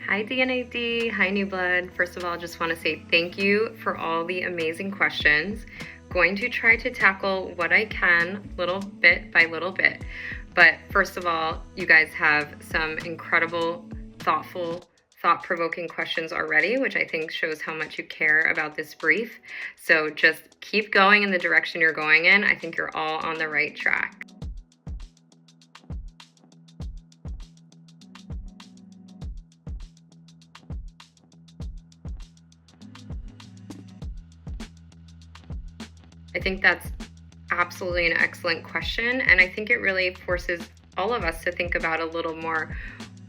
Hi D&AD, hi New Blood. First of all, I just want to say thank you for all the amazing questions. Going to try to tackle what I can little bit by little bit. But first of all, you guys have some incredible, thoughtful, thought-provoking questions already, which I think shows how much you care about this brief. So just keep going in the direction you're going in. I think you're all on the right track. I think that's absolutely an excellent question, and I think it really forces all of us to think about a little more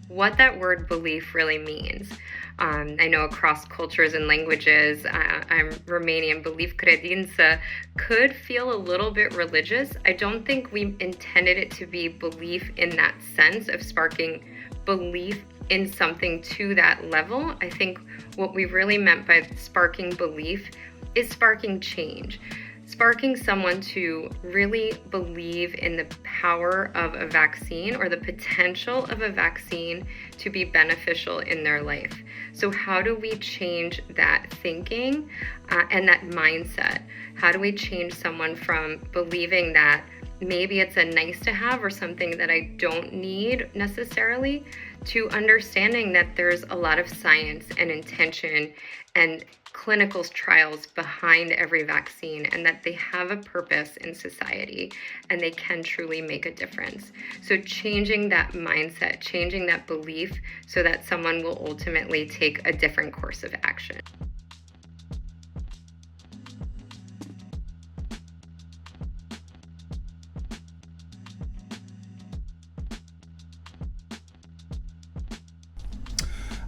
what that word belief really means. I know across cultures and languages, I'm Romanian, belief credință could feel a little bit religious. I don't think we intended it to be belief in that sense of sparking belief in something to that level. I think what we really meant by sparking belief is sparking change. Sparking someone to really believe in the power of a vaccine or the potential of a vaccine to be beneficial in their life. So how do we change that thinking and that mindset? How do we change someone from believing that maybe it's a nice to have or something that I don't need necessarily, to understanding that there's a lot of science and intention and clinical trials behind every vaccine, and that they have a purpose in society and they can truly make a difference. So changing that mindset, changing that belief so that someone will ultimately take a different course of action.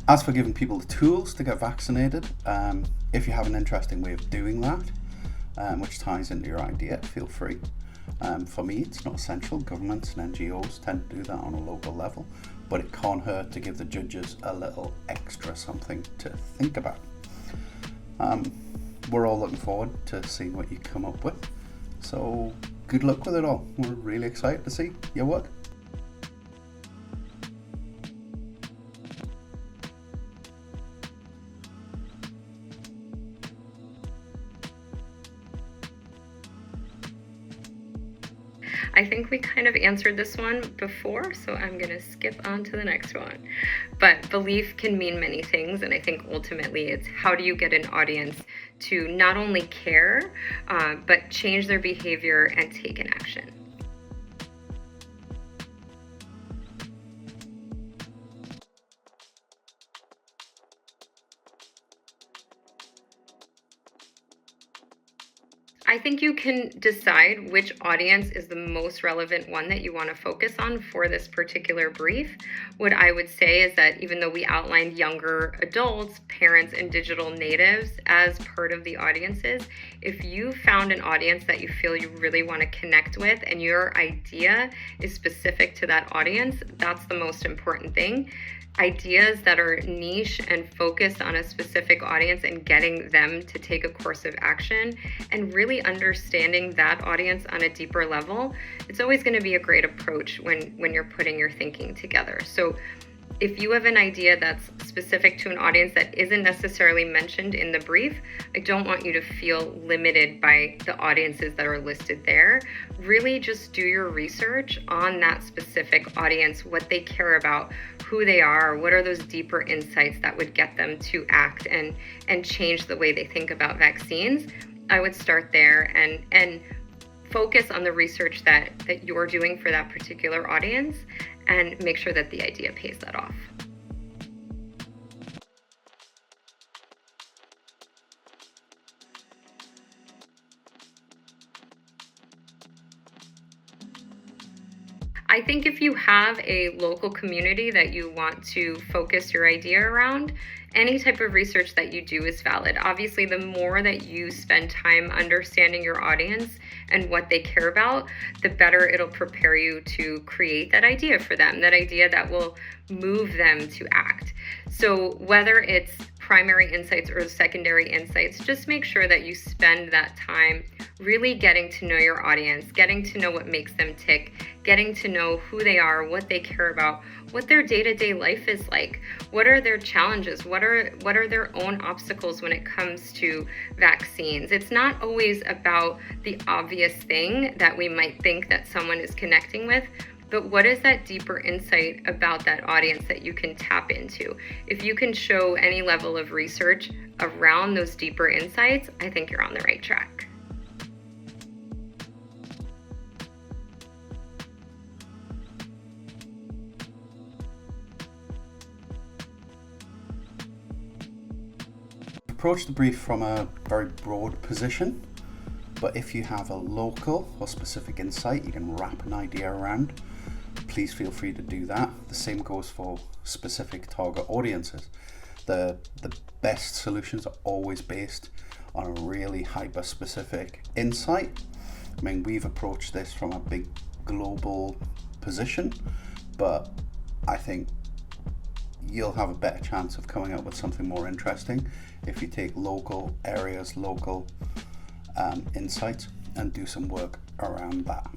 As for giving people the tools to get vaccinated, if you have an interesting way of doing that, which ties into your idea, feel free. For me, it's not essential. Governments and NGOs tend to do that on a local level, but it can't hurt to give the judges a little extra something to think about. We're all looking forward to seeing what you come up with. So good luck with it all. We're really excited to see your work. I think we kind of answered this one before, so I'm going to skip on to the next one. But belief can mean many things, and I think ultimately it's how do you get an audience to not only care, but change their behavior and take an action. I think you can decide which audience is the most relevant one that you want to focus on for this particular brief. What I would say is that even though we outlined younger adults, parents, and digital natives as part of the audiences, if you found an audience that you feel you really want to connect with and your idea is specific to that audience, that's the most important thing. Ideas that are niche and focused on a specific audience and getting them to take a course of action and really understanding that audience on a deeper level, it's always going to be a great approach when you're putting your thinking together. So if you have an idea that's specific to an audience that isn't necessarily mentioned in the brief, I don't want you to feel limited by the audiences that are listed there. Really just do your research on that specific audience, what they care about, who they are, what are those deeper insights that would get them to act and change the way they think about vaccines. I would start there and focus on the research that you're doing for that particular audience and make sure that the idea pays that off. I think if you have a local community that you want to focus your idea around, any type of research that you do is valid. Obviously, the more that you spend time understanding your audience and what they care about, the better it'll prepare you to create that idea for them, that idea that will move them to act. So whether it's primary insights or secondary insights, just make sure that you spend that time really getting to know your audience, getting to know what makes them tick, getting to know who they are, what they care about, what their day-to-day life is like, what are their challenges, what are their own obstacles when it comes to vaccines. It's not always about the obvious thing that we might think that someone is connecting with, but what is that deeper insight about that audience that you can tap into? If you can show any level of research around those deeper insights, I think you're on the right track. Approach the brief from a very broad position, but if you have a local or specific insight you can wrap an idea around, please feel free to do that. The same goes for specific target audiences. The best solutions are always based on a really hyper-specific insight. I mean, we've approached this from a big global position, but I think you'll have a better chance of coming up with something more interesting if you take local areas, local insights, and do some work around that.